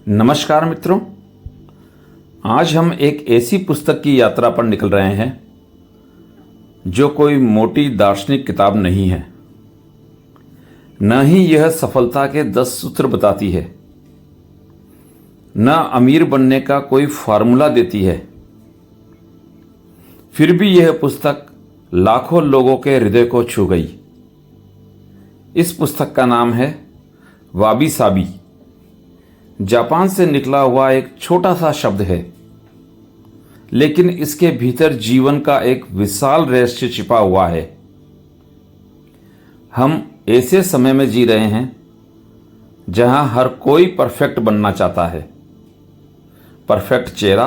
नमस्कार मित्रों, आज हम एक ऐसी पुस्तक की यात्रा पर निकल रहे हैं जो कोई मोटी दार्शनिक किताब नहीं है। न ही यह सफलता के 10 सूत्र बताती है, न अमीर बनने का कोई फार्मूला देती है। फिर भी यह पुस्तक लाखों लोगों के हृदय को छू गई। इस पुस्तक का नाम है वाबी साबी। जापान से निकला हुआ एक छोटा सा शब्द है, लेकिन इसके भीतर जीवन का एक विशाल रहस्य छिपा हुआ है। हम ऐसे समय में जी रहे हैं जहां हर कोई परफेक्ट बनना चाहता है। परफेक्ट चेहरा,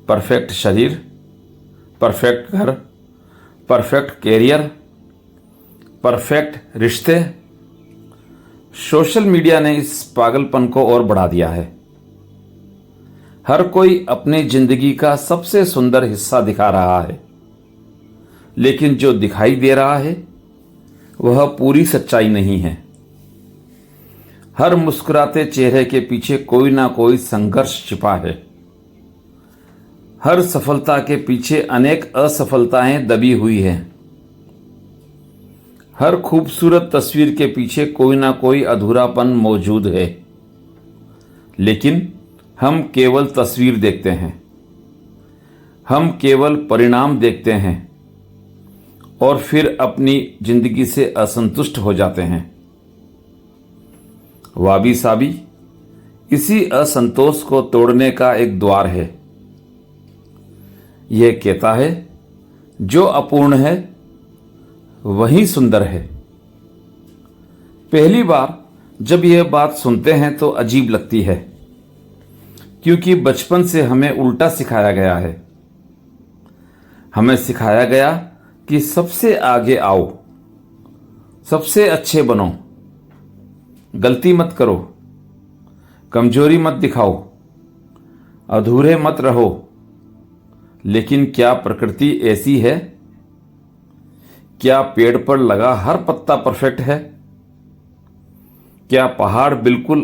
परफेक्ट शरीर, परफेक्ट घर, परफेक्ट कैरियर, परफेक्ट रिश्ते। सोशल मीडिया ने इस पागलपन को और बढ़ा दिया है। हर कोई अपनी जिंदगी का सबसे सुंदर हिस्सा दिखा रहा है, लेकिन जो दिखाई दे रहा है वह पूरी सच्चाई नहीं है। हर मुस्कुराते चेहरे के पीछे कोई ना कोई संघर्ष छिपा है। हर सफलता के पीछे अनेक असफलताएं दबी हुई हैं। हर खूबसूरत तस्वीर के पीछे कोई ना कोई अधूरापन मौजूद है, लेकिन हम केवल तस्वीर देखते हैं। हम केवल परिणाम देखते हैं और फिर अपनी जिंदगी से असंतुष्ट हो जाते हैं। वाबी साबी इसी असंतोष को तोड़ने का एक द्वार है। यह कहता है, जो अपूर्ण है वही सुंदर है। पहली बार जब यह बात सुनते हैं तो अजीब लगती है, क्योंकि बचपन से हमें उल्टा सिखाया गया है। हमें सिखाया गया कि सबसे आगे आओ, सबसे अच्छे बनो, गलती मत करो, कमजोरी मत दिखाओ, अधूरे मत रहो। लेकिन क्या प्रकृति ऐसी है? क्या पेड़ पर लगा हर पत्ता परफेक्ट है? क्या पहाड़ बिल्कुल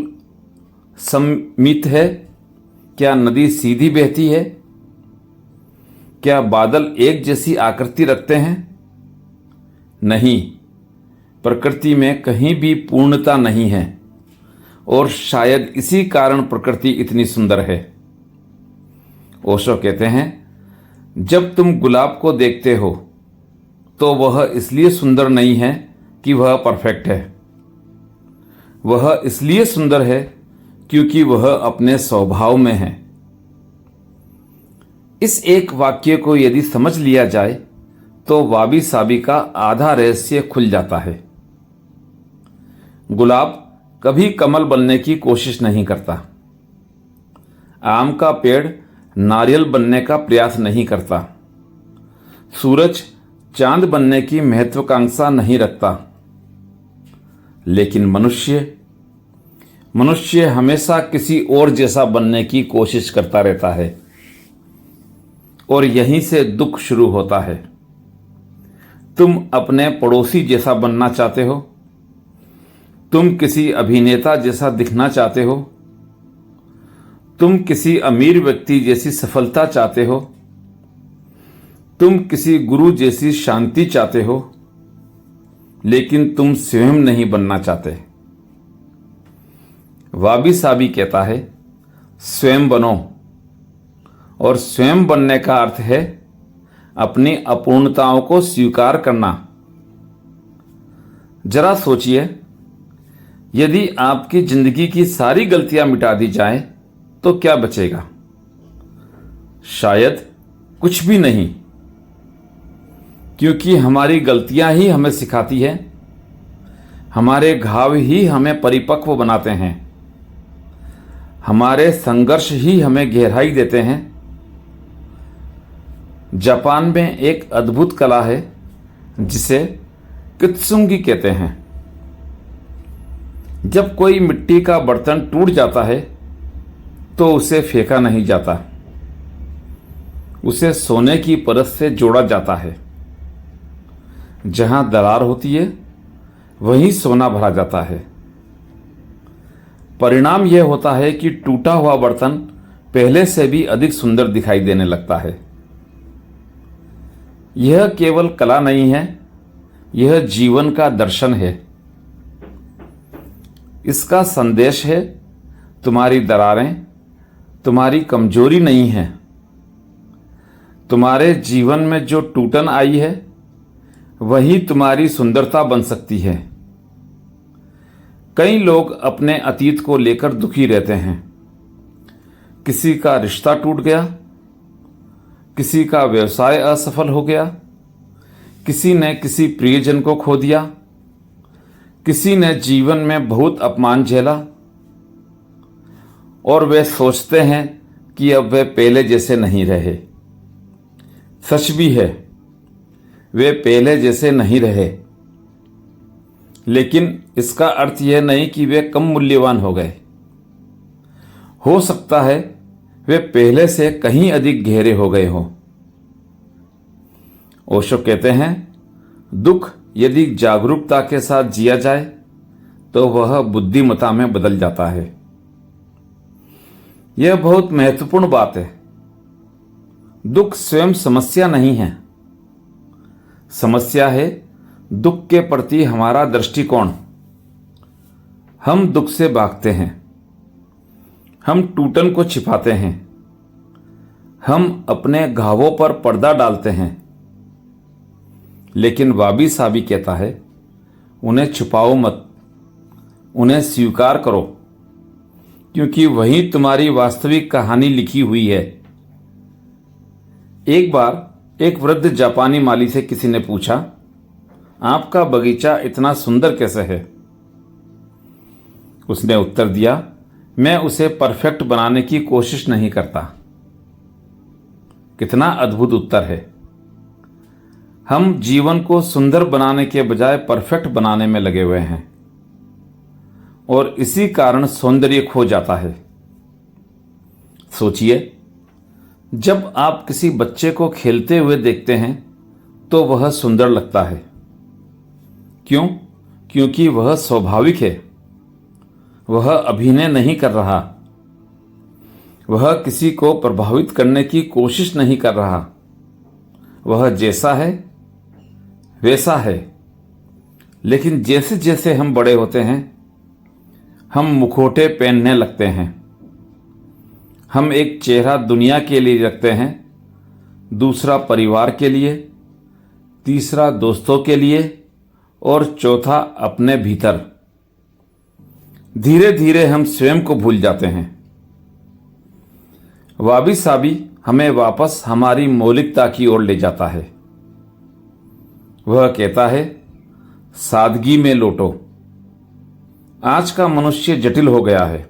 सममित है? क्या नदी सीधी बहती है? क्या बादल एक जैसी आकृति रखते हैं? नहीं, प्रकृति में कहीं भी पूर्णता नहीं है, और शायद इसी कारण प्रकृति इतनी सुंदर है। ओशो कहते हैं, जब तुम गुलाब को देखते हो तो वह इसलिए सुंदर नहीं है कि वह परफेक्ट है। वह इसलिए सुंदर है क्योंकि वह अपने स्वभाव में है। इस एक वाक्य को यदि समझ लिया जाए तो वाबी साबी का आधा रहस्य खुल जाता है। गुलाब कभी कमल बनने की कोशिश नहीं करता। आम का पेड़ नारियल बनने का प्रयास नहीं करता। सूरज चांद बनने की महत्वाकांक्षा नहीं रखता। लेकिन मनुष्य हमेशा किसी और जैसा बनने की कोशिश करता रहता है, और यहीं से दुख शुरू होता है। तुम अपने पड़ोसी जैसा बनना चाहते हो, तुम किसी अभिनेता जैसा दिखना चाहते हो, तुम किसी अमीर व्यक्ति जैसी सफलता चाहते हो, तुम किसी गुरु जैसी शांति चाहते हो, लेकिन तुम स्वयं नहीं बनना चाहते। वाबी साबी कहता है, स्वयं बनो। और स्वयं बनने का अर्थ है अपनी अपूर्णताओं को स्वीकार करना। जरा सोचिए, यदि आपकी जिंदगी की सारी गलतियां मिटा दी जाएं तो क्या बचेगा? शायद कुछ भी नहीं, क्योंकि हमारी गलतियां ही हमें सिखाती हैं। हमारे घाव ही हमें परिपक्व बनाते हैं। हमारे संघर्ष ही हमें गहराई देते हैं। जापान में एक अद्भुत कला है जिसे कित्सुंगी कहते हैं। जब कोई मिट्टी का बर्तन टूट जाता है तो उसे फेंका नहीं जाता, उसे सोने की परत से जोड़ा जाता है। जहां दरार होती है वहीं सोना भरा जाता है। परिणाम यह होता है कि टूटा हुआ बर्तन पहले से भी अधिक सुंदर दिखाई देने लगता है। यह केवल कला नहीं है, यह जीवन का दर्शन है। इसका संदेश है, तुम्हारी दरारें तुम्हारी कमजोरी नहीं है। तुम्हारे जीवन में जो टूटन आई है वही तुम्हारी सुंदरता बन सकती है। कई लोग अपने अतीत को लेकर दुखी रहते हैं। किसी का रिश्ता टूट गया, किसी का व्यवसाय असफल हो गया, किसी ने किसी प्रियजन को खो दिया, किसी ने जीवन में बहुत अपमान झेला और वे सोचते हैं कि अब वे पहले जैसे नहीं रहे। सच भी है, वे पहले जैसे नहीं रहे, लेकिन इसका अर्थ यह नहीं कि वे कम मूल्यवान हो गए। हो सकता है वे पहले से कहीं अधिक गहरे हो गए हों। ओशो कहते हैं, दुख यदि जागरूकता के साथ जिया जाए तो वह बुद्धिमत्ता में बदल जाता है। यह बहुत महत्वपूर्ण बात है। दुख स्वयं समस्या नहीं है। समस्या है दुख के प्रति हमारा दृष्टिकोण। हम दुख से भागते हैं, हम टूटन को छिपाते हैं, हम अपने घावों पर पर्दा डालते हैं। लेकिन वाबी साबी कहता है, उन्हें छुपाओ मत, उन्हें स्वीकार करो, क्योंकि वही तुम्हारी वास्तविक कहानी लिखी हुई है। एक बार एक वृद्ध जापानी माली से किसी ने पूछा, आपका बगीचा इतना सुंदर कैसे है? उसने उत्तर दिया, मैं उसे परफेक्ट बनाने की कोशिश नहीं करता। कितना अद्भुत उत्तर है। हम जीवन को सुंदर बनाने के बजाय परफेक्ट बनाने में लगे हुए हैं और इसी कारण सौंदर्य खो जाता है। सोचिए, जब आप किसी बच्चे को खेलते हुए देखते हैं तो वह सुंदर लगता है। क्यों? क्योंकि वह स्वाभाविक है। वह अभिनय नहीं कर रहा, वह किसी को प्रभावित करने की कोशिश नहीं कर रहा। वह जैसा है वैसा है। लेकिन जैसे जैसे हम बड़े होते हैं, हम मुखौटे पहनने लगते हैं। हम एक चेहरा दुनिया के लिए रखते हैं, दूसरा परिवार के लिए, तीसरा दोस्तों के लिए और चौथा अपने भीतर। धीरे धीरे हम स्वयं को भूल जाते हैं। वाबी साबी हमें वापस हमारी मौलिकता की ओर ले जाता है। वह कहता है, सादगी में लौटो। आज का मनुष्य जटिल हो गया है।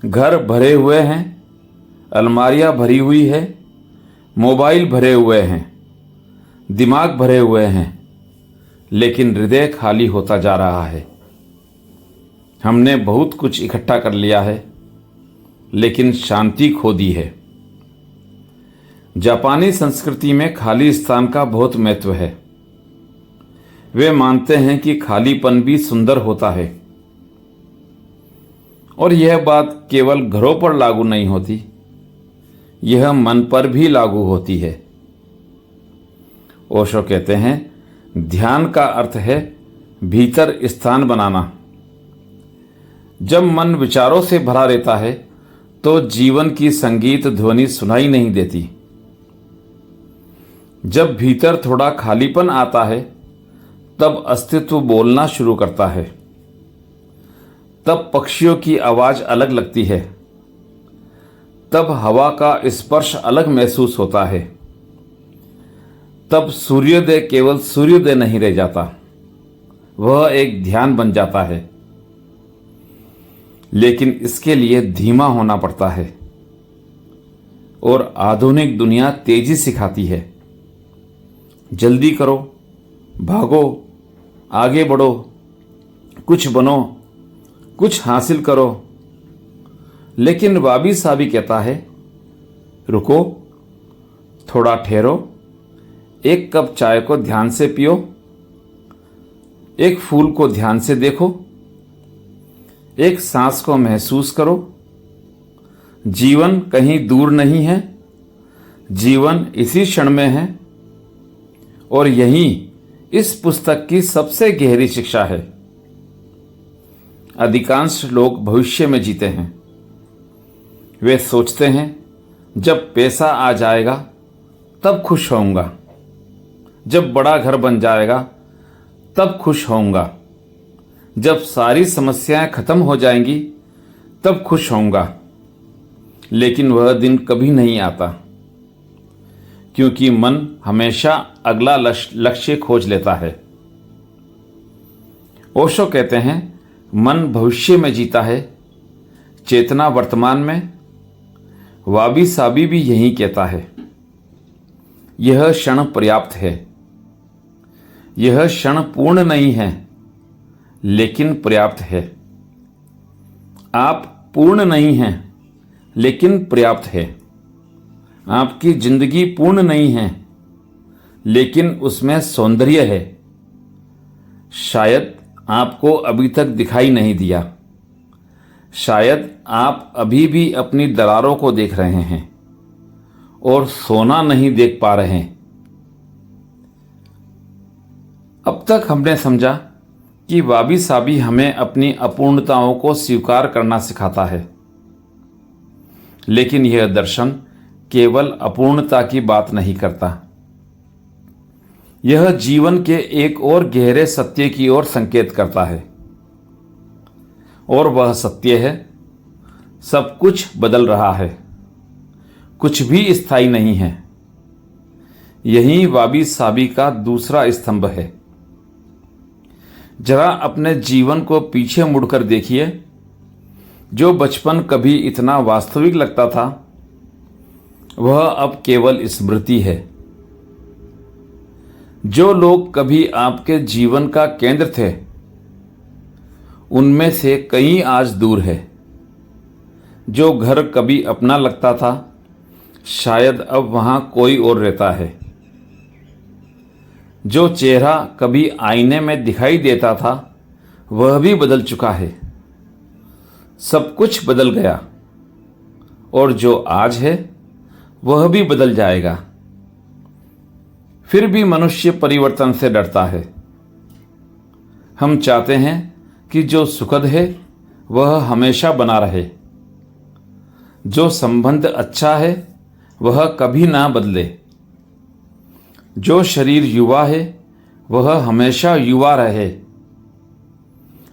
घर भरे हुए हैं, अलमारियां भरी हुई है, मोबाइल भरे हुए हैं, दिमाग भरे हुए हैं, लेकिन हृदय खाली होता जा रहा है। हमने बहुत कुछ इकट्ठा कर लिया है, लेकिन शांति खो दी है। जापानी संस्कृति में खाली स्थान का बहुत महत्व है। वे मानते हैं कि खालीपन भी सुंदर होता है। और यह बात केवल घरों पर लागू नहीं होती, यह मन पर भी लागू होती है। ओशो कहते हैं, ध्यान का अर्थ है भीतर स्थान बनाना। जब मन विचारों से भरा रहता है तो जीवन की संगीत ध्वनि सुनाई नहीं देती। जब भीतर थोड़ा खालीपन आता है तब अस्तित्व बोलना शुरू करता है। तब पक्षियों की आवाज अलग लगती है। तब हवा का स्पर्श अलग महसूस होता है। तब सूर्योदय केवल सूर्योदय नहीं रह जाता, वह एक ध्यान बन जाता है। लेकिन इसके लिए धीमा होना पड़ता है और आधुनिक दुनिया तेजी सिखाती है। जल्दी करो, भागो, आगे बढ़ो, कुछ बनो, कुछ हासिल करो। लेकिन वाबी साबी कहता है, रुको, थोड़ा ठहरो, एक कप चाय को ध्यान से पियो, एक फूल को ध्यान से देखो, एक सांस को महसूस करो। जीवन कहीं दूर नहीं है, जीवन इसी क्षण में है। और यही इस पुस्तक की सबसे गहरी शिक्षा है। अधिकांश लोग भविष्य में जीते हैं। वे सोचते हैं जब पैसा आ जाएगा तब खुश होऊंगा, जब बड़ा घर बन जाएगा तब खुश होऊंगा, जब सारी समस्याएं खत्म हो जाएंगी तब खुश होऊंगा। लेकिन वह दिन कभी नहीं आता, क्योंकि मन हमेशा अगला लक्ष्य खोज लेता है। ओशो कहते हैं मन भविष्य में जीता है, चेतना वर्तमान में। वाबी साबी भी यही कहता है। यह क्षण पर्याप्त है। यह क्षण पूर्ण नहीं है, लेकिन पर्याप्त है। आप पूर्ण नहीं हैं, लेकिन पर्याप्त है। आपकी जिंदगी पूर्ण नहीं है, लेकिन उसमें सौंदर्य है। शायद आपको अभी तक दिखाई नहीं दिया। शायद आप अभी भी अपनी दरारों को देख रहे हैं और सोना नहीं देख पा रहे हैं। अब तक हमने समझा कि वाबी साबी हमें अपनी अपूर्णताओं को स्वीकार करना सिखाता है। लेकिन यह दर्शन केवल अपूर्णता की बात नहीं करता। यह जीवन के एक और गहरे सत्य की ओर संकेत करता है। और वह सत्य है, सब कुछ बदल रहा है, कुछ भी स्थायी नहीं है। यही वाबी साबी का दूसरा स्तंभ है। जरा अपने जीवन को पीछे मुड़कर देखिए। जो बचपन कभी इतना वास्तविक लगता था, वह अब केवल स्मृति है। जो लोग कभी आपके जीवन का केंद्र थे, उनमें से कई आज दूर है। जो घर कभी अपना लगता था, शायद अब वहां कोई और रहता है। जो चेहरा कभी आईने में दिखाई देता था, वह भी बदल चुका है। सब कुछ बदल गया, और जो आज है वह भी बदल जाएगा। फिर भी मनुष्य परिवर्तन से डरता है। हम चाहते हैं कि जो सुखद है वह हमेशा बना रहे। जो संबंध अच्छा है वह कभी ना बदले। जो शरीर युवा है वह हमेशा युवा रहे।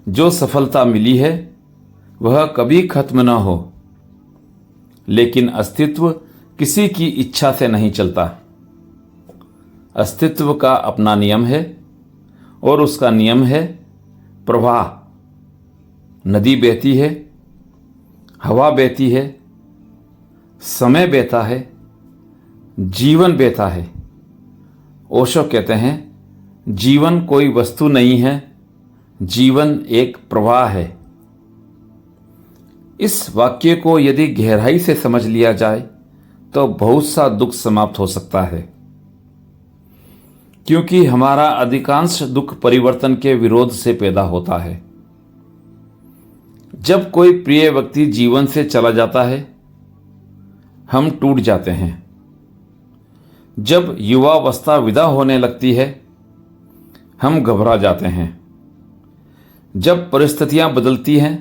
जो सफलता मिली है वह कभी खत्म न हो। लेकिन अस्तित्व किसी की इच्छा से नहीं चलता। अस्तित्व का अपना नियम है, और उसका नियम है प्रवाह। नदी बहती है, हवा बहती है, समय बहता है, जीवन बहता है। ओशो कहते हैं जीवन कोई वस्तु नहीं है, जीवन एक प्रवाह है। इस वाक्य को यदि गहराई से समझ लिया जाए तो बहुत सा दुख समाप्त हो सकता है, क्योंकि हमारा अधिकांश दुख परिवर्तन के विरोध से पैदा होता है। जब कोई प्रिय व्यक्ति जीवन से चला जाता है, हम टूट जाते हैं। जब युवावस्था विदा होने लगती है, हम घबरा जाते हैं। जब परिस्थितियां बदलती हैं,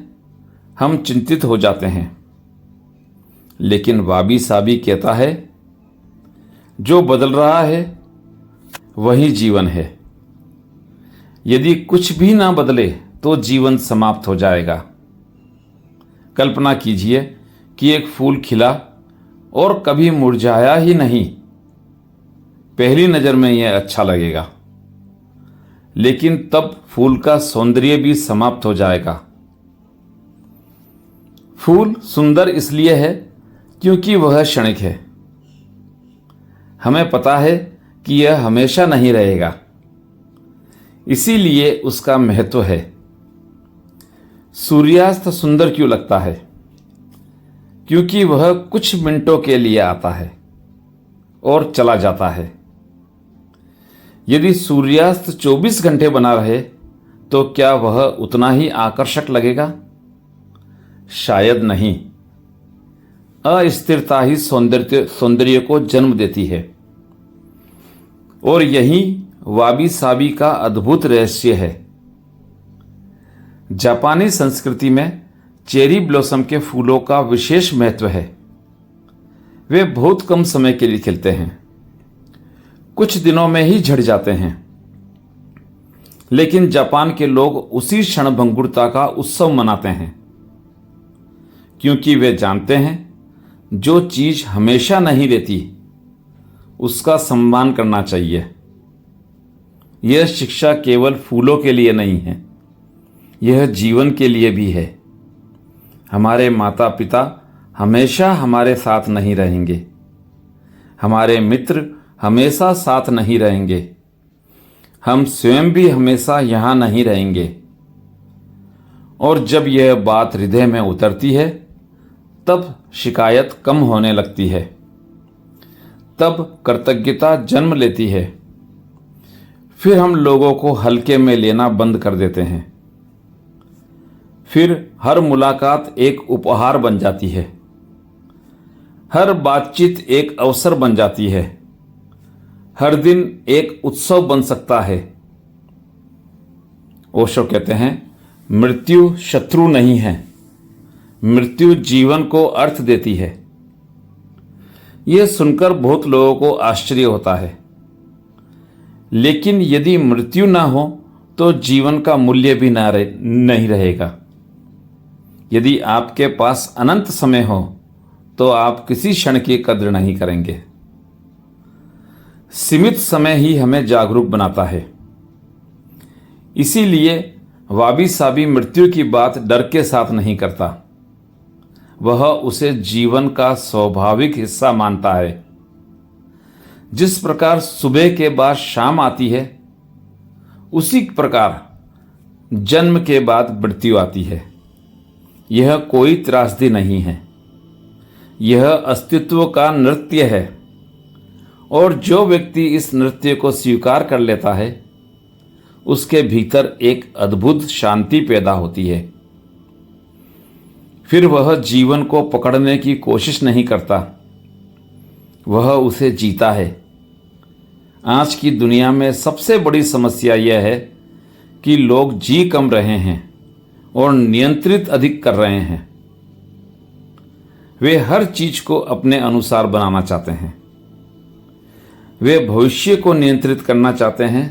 हम चिंतित हो जाते हैं। लेकिन वाबी साबी कहता है जो बदल रहा है वही जीवन है। यदि कुछ भी ना बदले तो जीवन समाप्त हो जाएगा। कल्पना कीजिए कि एक फूल खिला और कभी मुरझाया ही नहीं। पहली नज़र में यह अच्छा लगेगा, लेकिन तब फूल का सौंदर्य भी समाप्त हो जाएगा। फूल सुंदर इसलिए है क्योंकि वह क्षणिक है। हमें पता है कि यह हमेशा नहीं रहेगा, इसीलिए उसका महत्व है। सूर्यास्त सुंदर क्यों लगता है? क्योंकि वह कुछ मिनटों के लिए आता है और चला जाता है। यदि सूर्यास्त 24 घंटे बना रहे तो क्या वह उतना ही आकर्षक लगेगा? शायद नहीं। अस्थिरता ही सौंदर्य को जन्म देती है और यही वाबी साबी का अद्भुत रहस्य है। जापानी संस्कृति में चेरी ब्लॉसम के फूलों का विशेष महत्व है। वे बहुत कम समय के लिए खिलते हैं, कुछ दिनों में ही झड़ जाते हैं, लेकिन जापान के लोग उसी क्षणभंगुरता का उत्सव मनाते हैं, क्योंकि वे जानते हैं जो चीज हमेशा नहीं रहती उसका सम्मान करना चाहिए। यह शिक्षा केवल फूलों के लिए नहीं है, यह जीवन के लिए भी है। हमारे माता पिता हमेशा हमारे साथ नहीं रहेंगे, हमारे मित्र हमेशा साथ नहीं रहेंगे, हम स्वयं भी हमेशा यहाँ नहीं रहेंगे। और जब यह बात हृदय में उतरती है तब शिकायत कम होने लगती है, तब कृतज्ञता जन्म लेती है। फिर हम लोगों को हल्के में लेना बंद कर देते हैं। फिर हर मुलाकात एक उपहार बन जाती है, हर बातचीत एक अवसर बन जाती है, हर दिन एक उत्सव बन सकता है। ओशो कहते हैं, मृत्यु शत्रु नहीं है, मृत्यु जीवन को अर्थ देती है। यह सुनकर बहुत लोगों को आश्चर्य होता है, लेकिन यदि मृत्यु ना हो तो जीवन का मूल्य भी नहीं रहेगा। यदि आपके पास अनंत समय हो तो आप किसी क्षण की कद्र नहीं करेंगे। सीमित समय ही हमें जागरूक बनाता है। इसीलिए वाबी साबी मृत्यु की बात डर के साथ नहीं करता, वह उसे जीवन का स्वाभाविक हिस्सा मानता है। जिस प्रकार सुबह के बाद शाम आती है, उसी प्रकार जन्म के बाद मृत्यु आती है। यह कोई त्रासदी नहीं है, यह अस्तित्व का नृत्य है। और जो व्यक्ति इस नृत्य को स्वीकार कर लेता है, उसके भीतर एक अद्भुत शांति पैदा होती है। फिर वह जीवन को पकड़ने की कोशिश नहीं करता, वह उसे जीता है। आज की दुनिया में सबसे बड़ी समस्या यह है कि लोग जी कम रहे हैं और नियंत्रित अधिक कर रहे हैं। वे हर चीज को अपने अनुसार बनाना चाहते हैं। वे भविष्य को नियंत्रित करना चाहते हैं,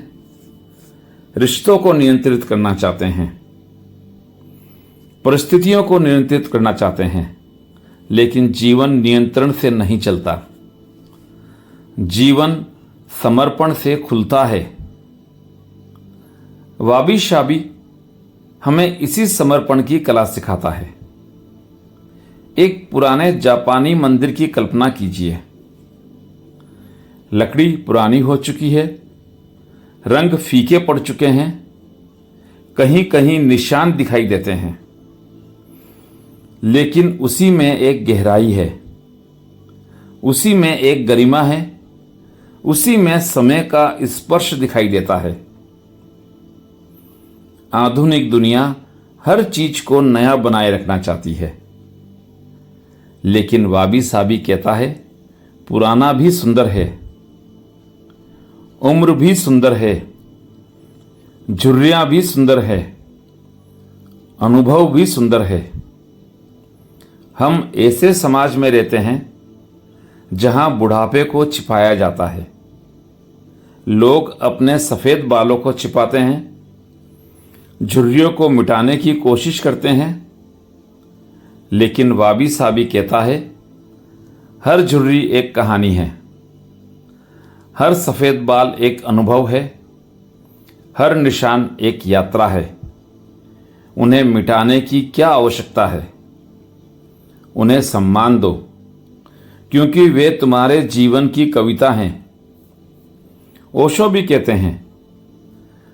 रिश्तों को नियंत्रित करना चाहते हैं, परिस्थितियों को नियंत्रित करना चाहते हैं, लेकिन जीवन नियंत्रण से नहीं चलता। जीवन समर्पण से खुलता है। वाबी साबी हमें इसी समर्पण की कला सिखाता है। एक पुराने जापानी मंदिर की कल्पना कीजिए। लकड़ी पुरानी हो चुकी है, रंग फीके पड़ चुके हैं, कहीं कहीं निशान दिखाई देते हैं, लेकिन उसी में एक गहराई है, उसी में एक गरिमा है, उसी में समय का स्पर्श दिखाई देता है। आधुनिक दुनिया हर चीज को नया बनाए रखना चाहती है, लेकिन वाबी साबी कहता है पुराना भी सुंदर है, उम्र भी सुंदर है, झुर्रियां भी सुंदर है, अनुभव भी सुंदर है। हम ऐसे समाज में रहते हैं जहां बुढ़ापे को छिपाया जाता है। लोग अपने सफेद बालों को छिपाते हैं, झुर्रियों को मिटाने की कोशिश करते हैं, लेकिन वाबी साबी कहता है हर झुर्री एक कहानी है, हर सफेद बाल एक अनुभव है, हर निशान एक यात्रा है। उन्हें मिटाने की क्या आवश्यकता है? उन्हें सम्मान दो, क्योंकि वे तुम्हारे जीवन की कविता हैं। ओशो भी कहते हैं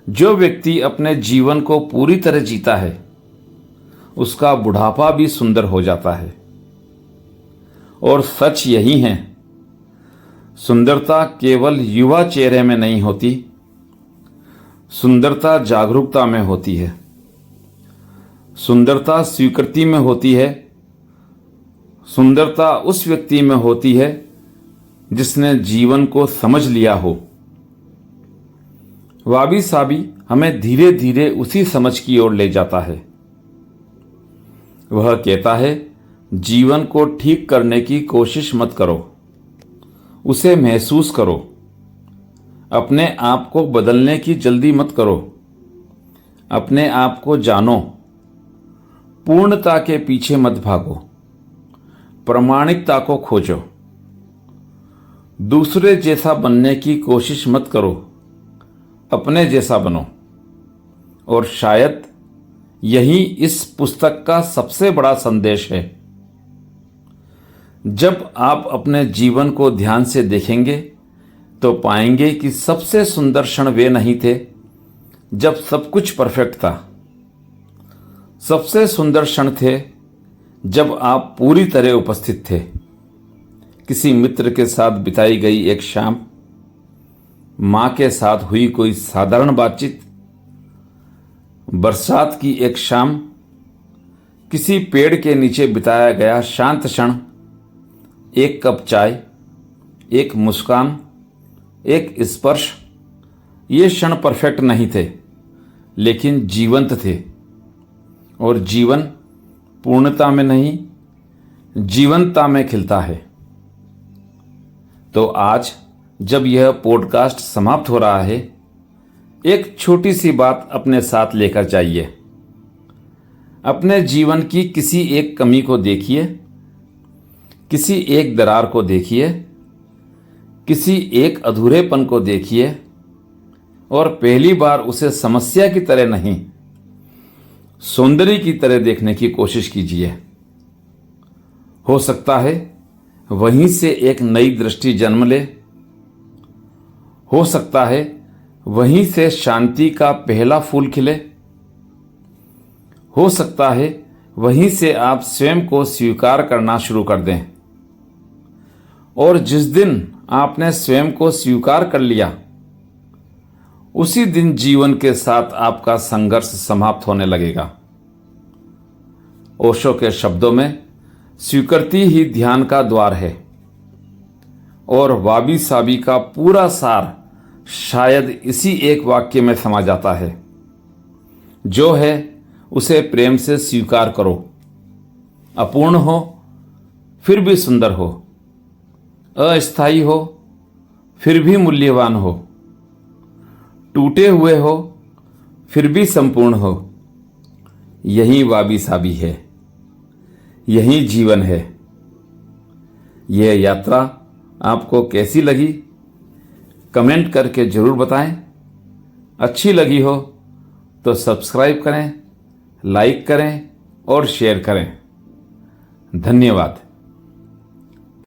जो व्यक्ति अपने जीवन को पूरी तरह जीता है, उसका बुढ़ापा भी सुंदर हो जाता है। और सच यही है, सुंदरता केवल युवा चेहरे में नहीं होती, सुंदरता जागरूकता में होती है। सुंदरता स्वीकृति में होती है। सुंदरता उस व्यक्ति में होती है जिसने जीवन को समझ लिया हो। वाबी साबी हमें धीरे धीरे उसी समझ की ओर ले जाता है। वह कहता है, जीवन को ठीक करने की कोशिश मत करो, उसे महसूस करो। अपने आप को बदलने की जल्दी मत करो, अपने आप को जानो। पूर्णता के पीछे मत भागो, प्रामाणिकता को खोजो। दूसरे जैसा बनने की कोशिश मत करो, अपने जैसा बनो। और शायद यही इस पुस्तक का सबसे बड़ा संदेश है। जब आप अपने जीवन को ध्यान से देखेंगे तो पाएंगे कि सबसे सुंदर क्षण वे नहीं थे जब सब कुछ परफेक्ट था। सबसे सुंदर क्षण थे जब आप पूरी तरह उपस्थित थे। किसी मित्र के साथ बिताई गई एक शाम, मां के साथ हुई कोई साधारण बातचीत, बरसात की एक शाम, किसी पेड़ के नीचे बिताया गया शांत क्षण, एक कप चाय, एक मुस्कान, एक स्पर्श। ये क्षण परफेक्ट नहीं थे, लेकिन जीवंत थे। और जीवन पूर्णता में नहीं, जीवंतता में खिलता है। तो आज जब यह पॉडकास्ट समाप्त हो रहा है, एक छोटी सी बात अपने साथ लेकर जाइए। अपने जीवन की किसी एक कमी को देखिए, किसी एक दरार को देखिए, किसी एक अधूरेपन को देखिए और पहली बार उसे समस्या की तरह नहीं, सौंदर्य की तरह देखने की कोशिश कीजिए। हो सकता है वहीं से एक नई दृष्टि जन्म ले। हो सकता है वहीं से शांति का पहला फूल खिले। हो सकता है वहीं से आप स्वयं को स्वीकार करना शुरू कर दें। और जिस दिन आपने स्वयं को स्वीकार कर लिया, उसी दिन जीवन के साथ आपका संघर्ष समाप्त होने लगेगा। ओशो के शब्दों में स्वीकृति ही ध्यान का द्वार है। और वाबी साबी का पूरा सार शायद इसी एक वाक्य में समा जाता है, जो है उसे प्रेम से स्वीकार करो। अपूर्ण हो फिर भी सुंदर हो, अस्थायी हो फिर भी मूल्यवान हो, टूटे हुए हो फिर भी संपूर्ण हो। यही वाबी साबी है, यही जीवन है। यह यात्रा आपको कैसी लगी कमेंट करके जरूर बताएं। अच्छी लगी हो तो सब्सक्राइब करें, लाइक करें और शेयर करें। धन्यवाद।